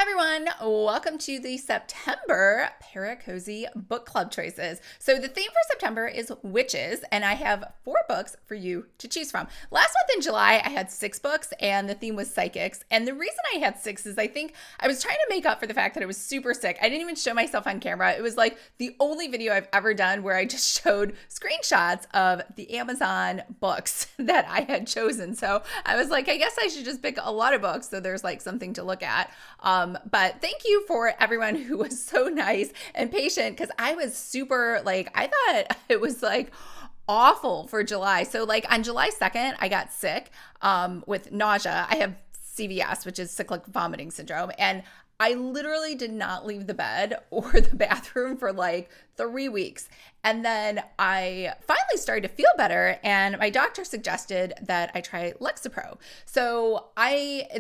everyone, welcome to the September Cozy Book Club Choices. So the theme for September is witches, and I have 4 books for you to choose from. Last month in July, I had 6 books, and the theme was psychics. And the reason I had 6 is I think I was trying to make up for the fact that I was super sick. I didn't even show myself on camera. It was like the only video I've ever done where I just showed screenshots of the Amazon books that I had chosen. So I was like, I guess I should just pick a lot of books so there's like something to look at. But thank you for everyone who was so nice and patient, because I was super I thought it was awful for July. So on July 2nd, I got sick with nausea. I have CVS, which is cyclic vomiting syndrome. And I literally did not leave the bed or the bathroom for 3 weeks. And then I finally started to feel better, and my doctor suggested that I try Lexapro. So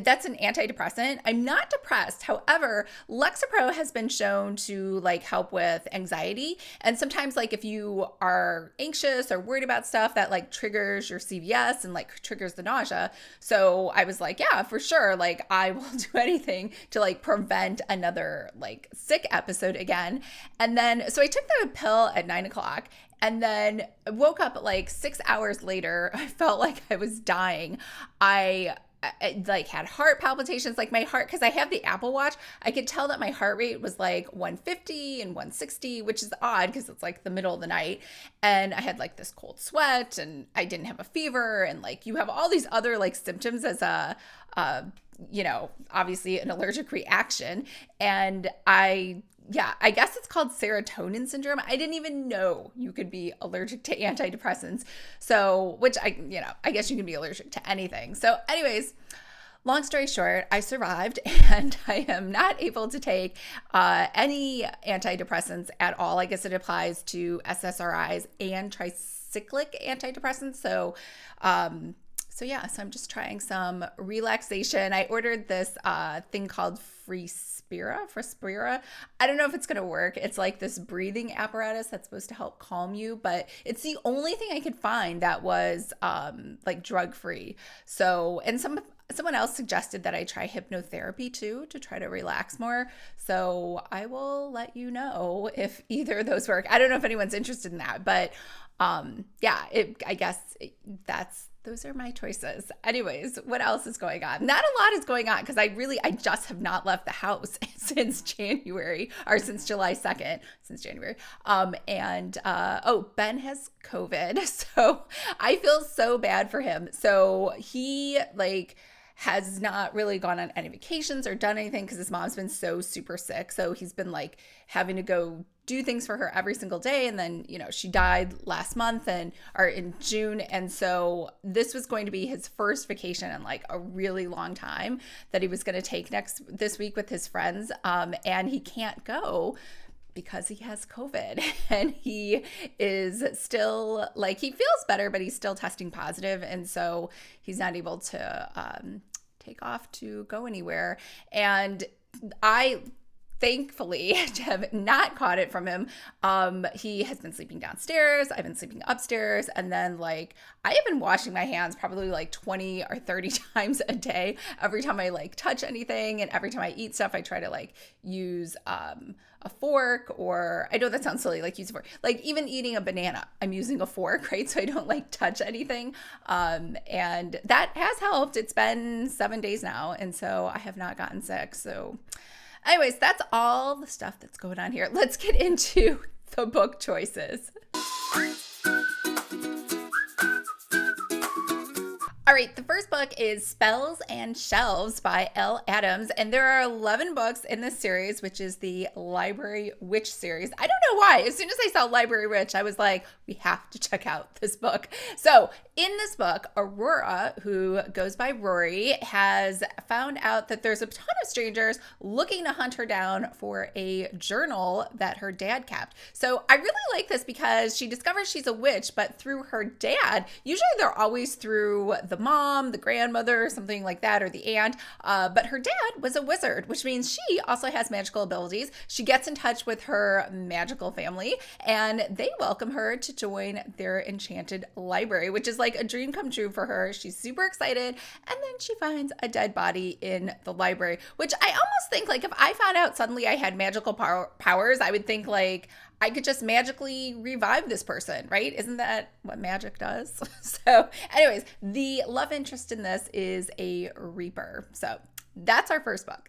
that's an antidepressant. I'm not depressed. However, Lexapro has been shown to help with anxiety. And sometimes if you are anxious or worried about stuff, that triggers your CVS and triggers the nausea. So I was yeah, for sure. I will do anything to prevent another sick episode again. And then, so I took the pill at 9 o'clock, and then woke up 6 hours later. I felt like I was dying. I had heart palpitations, my heart, because I have the Apple Watch, I could tell that my heart rate was 150 and 160, which is odd because it's the middle of the night. And I had this cold sweat, and I didn't have a fever. And you have all these other symptoms as a obviously an allergic reaction. And I guess it's called serotonin syndrome. I didn't even know you could be allergic to antidepressants. So, which I guess you can be allergic to anything. So anyways, long story short, I survived, and I am not able to take any antidepressants at all. I guess it applies to SSRIs and tricyclic antidepressants. So I'm just trying some relaxation. I ordered this thing called Frespira. I don't know if it's going to work. It's this breathing apparatus that's supposed to help calm you, but it's the only thing I could find that was drug-free. So, and someone else suggested that I try hypnotherapy too, to try to relax more. So I will let you know if either of those work. I don't know if anyone's interested in that, but I guess those are my choices. Anyways, what else is going on? Not a lot is going on, because I just have not left the house since January, or since July 2nd, since January. Ben has COVID. So I feel so bad for him. So he has not really gone on any vacations or done anything because his mom's been so super sick. So he's been having to go do things for her every single day. And then, she died last month or in June. And so this was going to be his first vacation in a really long time that he was going to take this week with his friends. And he can't go because he has COVID, and he is still he feels better, but he's still testing positive. And so he's not able to take off to go anywhere. And I thankfully have not caught it from him. He has been sleeping downstairs. I've been sleeping upstairs. And then I have been washing my hands probably 20 or 30 times a day. Every time I touch anything, and every time I eat stuff, I try to use a fork, or I know that sounds silly, use a fork. Even eating a banana, I'm using a fork, right? So I don't touch anything. And that has helped. It's been 7 days now, and so I have not gotten sick. So anyways, that's all the stuff that's going on here. Let's get into the book choices. All right, the first book is Spells and Shelves by L. Adams, and there are 11 books in this series, which is the Library Witch series. I don't know why. As soon as I saw Library Witch, I was like, we have to check out this book. So in this book, Aurora, who goes by Rory, has found out that there's a ton of strangers looking to hunt her down for a journal that her dad kept. So I really like this because she discovers she's a witch, but through her dad. Usually they're always through the mom, the grandmother, something like that, or the aunt. But her dad was a wizard, which means she also has magical abilities. She gets in touch with her magical family, and they welcome her to join their enchanted library, which is like a dream come true for her. She's super excited, and then she finds a dead body in the library, which I almost think like if I found out suddenly I had magical powers, I would think like I could just magically revive this person, right? Isn't that what magic does? So anyways, the love interest in this is a Reaper. So that's our first book.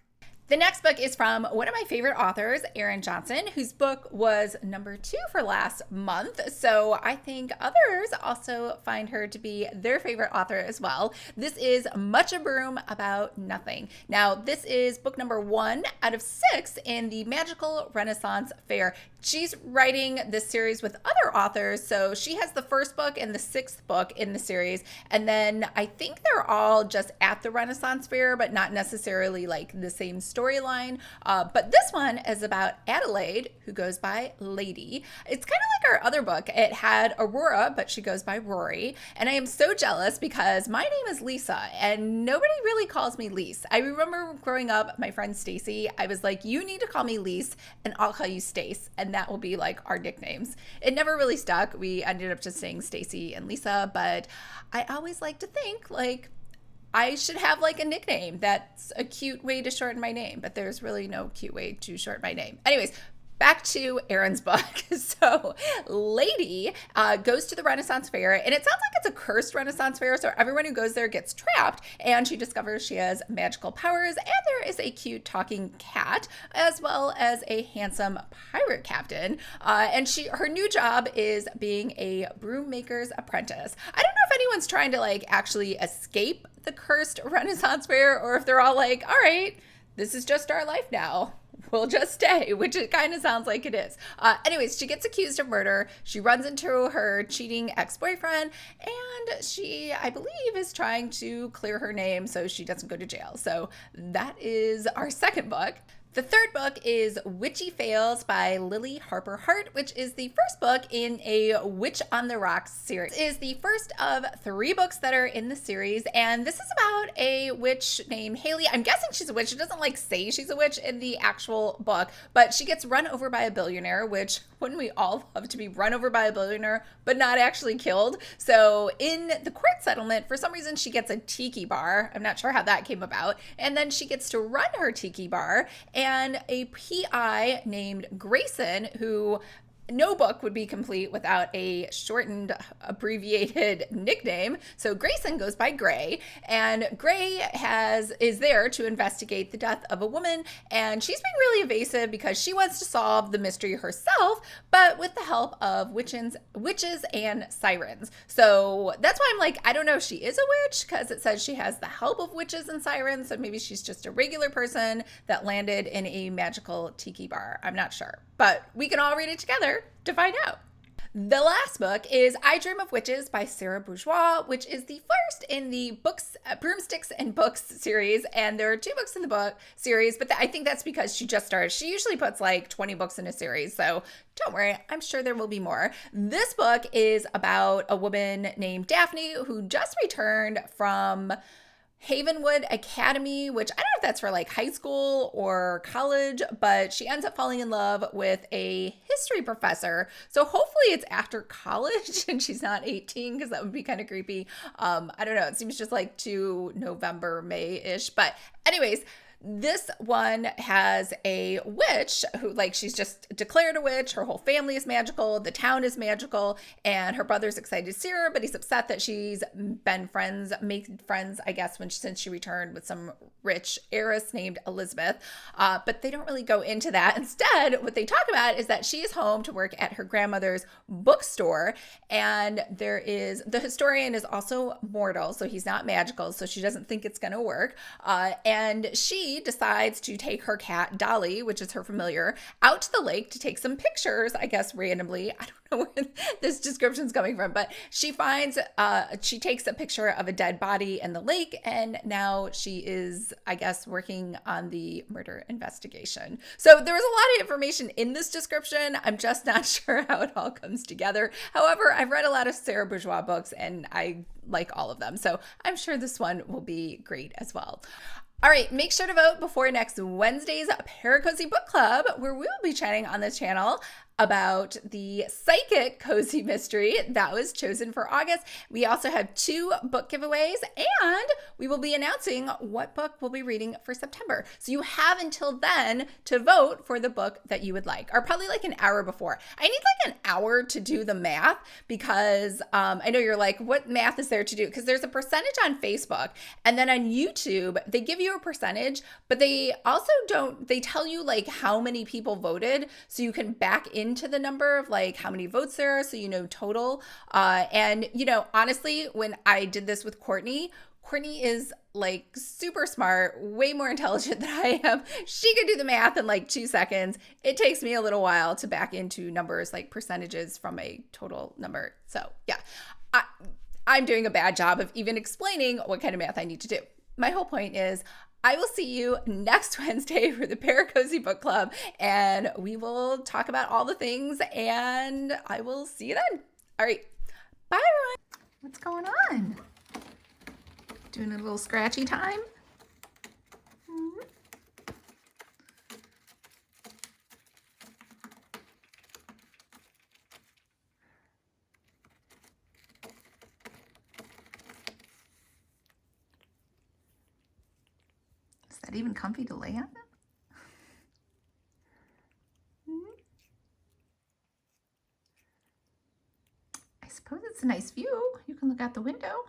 The next book is from one of my favorite authors, Erin Johnson, whose book was number 2 for last month. So I think others also find her to be their favorite author as well. This is Much Ado About Nothing. Now, this is book number 1 out of 6 in the Magical Renaissance Fair. She's writing this series with other authors, so she has the first book and the 6th book in the series, and then I think they're all just at the Renaissance Fair, but not necessarily like the same storyline. But this one is about Adelaide, who goes by Lady. It's kind of like our other book. It had Aurora, but she goes by Rory, and I am so jealous because my name is Lisa, and nobody really calls me Lise. I remember growing up, my friend Stacy, I was like, you need to call me Lise, and I'll call you Stace, and that will be like our nicknames. It never really stuck. We ended up just saying Stacy and Lisa, but I always like to think like I should have like a nickname that's a cute way to shorten my name, but there's really no cute way to shorten my name. Anyways, back to Erin's book. So Lady goes to the Renaissance Fair, and it sounds like it's a cursed Renaissance Fair, so everyone who goes there gets trapped, and she discovers she has magical powers, and there is a cute talking cat, as well as a handsome pirate captain, and her new job is being a broom maker's apprentice. I don't know if anyone's trying to like actually escape the cursed Renaissance Fair, or if they're all like, all right, this is just our life now. We'll just stay, which it kind of sounds like it is. Anyways, she gets accused of murder. She runs into her cheating ex-boyfriend, and she, I believe, is trying to clear her name so she doesn't go to jail. So that is our second book. The third book is Witchy Fails by Lily Harper Hart, which is the first book in a Witch on the Rocks series. It is the first of 3 books that are in the series, and this is about a witch named Haley. I'm guessing she's a witch. It doesn't like say she's a witch in the actual book, but she gets run over by a billionaire, which wouldn't we all love to be run over by a billionaire, but not actually killed? So in the court settlement, for some reason, she gets a tiki bar. I'm not sure how that came about. And then she gets to run her tiki bar, and a PI named Grayson, who no book would be complete without a shortened, abbreviated nickname. So Grayson goes by Gray, and Gray is there to investigate the death of a woman, and she's being really evasive because she wants to solve the mystery herself, but with the help of witches and sirens. So that's why I'm like, I don't know if she is a witch, because it says she has the help of witches and sirens, so maybe she's just a regular person that landed in a magical tiki bar. I'm not sure, but we can all read it together to find out. The last book is I Dream of Witches by Sarah Bourgeois, which is the first in the Broomsticks and Books series. And there are 2 books in the book series, but I think that's because she just started. She usually puts like 20 books in a series, so don't worry, I'm sure there will be more. This book is about a woman named Daphne who just returned from Havenwood Academy, which I don't know if that's for like high school or college, but she ends up falling in love with a history professor. So hopefully it's after college and she's not 18, because that would be kind of creepy. I don't know. It seems just like too November, May-ish. But anyways, this one has a witch who, like, she's just declared a witch. Her whole family is magical. The town is magical. And her brother's excited to see her, but he's upset that she's made friends, I guess, since she returned with some rich heiress named Elizabeth. But they don't really go into that. Instead, what they talk about is that she is home to work at her grandmother's bookstore. And the historian is also mortal, so he's not magical, so she doesn't think it's going to work. And she Kathi decides to take her cat, Daley, which is her familiar, out to the lake to take some pictures, I guess randomly. I don't know where this description's coming from, but she takes a picture of a dead body in the lake, and now she is, I guess, working on the murder investigation. So there was a lot of information in this description. I'm just not sure how it all comes together. However, I've read a lot of Sarah Bourgeois books, and I like all of them. So I'm sure this one will be great as well. All right, make sure to vote before next Wednesday's Paracozy Book Club, where we will be chatting on this channel about the psychic cozy mystery that was chosen for August. We also have 2 book giveaways, and we will be announcing what book we'll be reading for September. So you have until then to vote for the book that you would like, or probably like an hour before. I need like an hour to do the math because I know you're like, what math is there to do? Because there's a percentage on Facebook, and then on YouTube, they give you a percentage, but they also they tell you like how many people voted, so you can back into the number of like how many votes there are, so you know total. And you know, honestly, when I did this with Courtney is like super smart, way more intelligent than I am. She could do the math in like 2 seconds. It takes me a little while to back into numbers like percentages from a total number. So yeah, I'm doing a bad job of even explaining what kind of math I need to do. My whole point is I will see you next Wednesday for the Paracozy Book Club, and we will talk about all the things, and I will see you then. All right. Bye, everyone. What's going on? Doing a little scratchy time? Is that even comfy to lay on? I suppose it's a nice view. You can look out the window.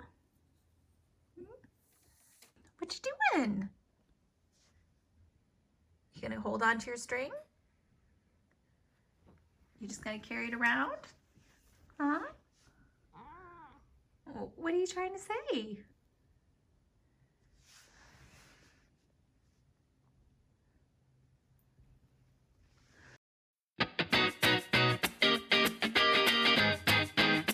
What you doing? You gonna hold on to your string? You just gonna carry it around? Huh? What are you trying to say?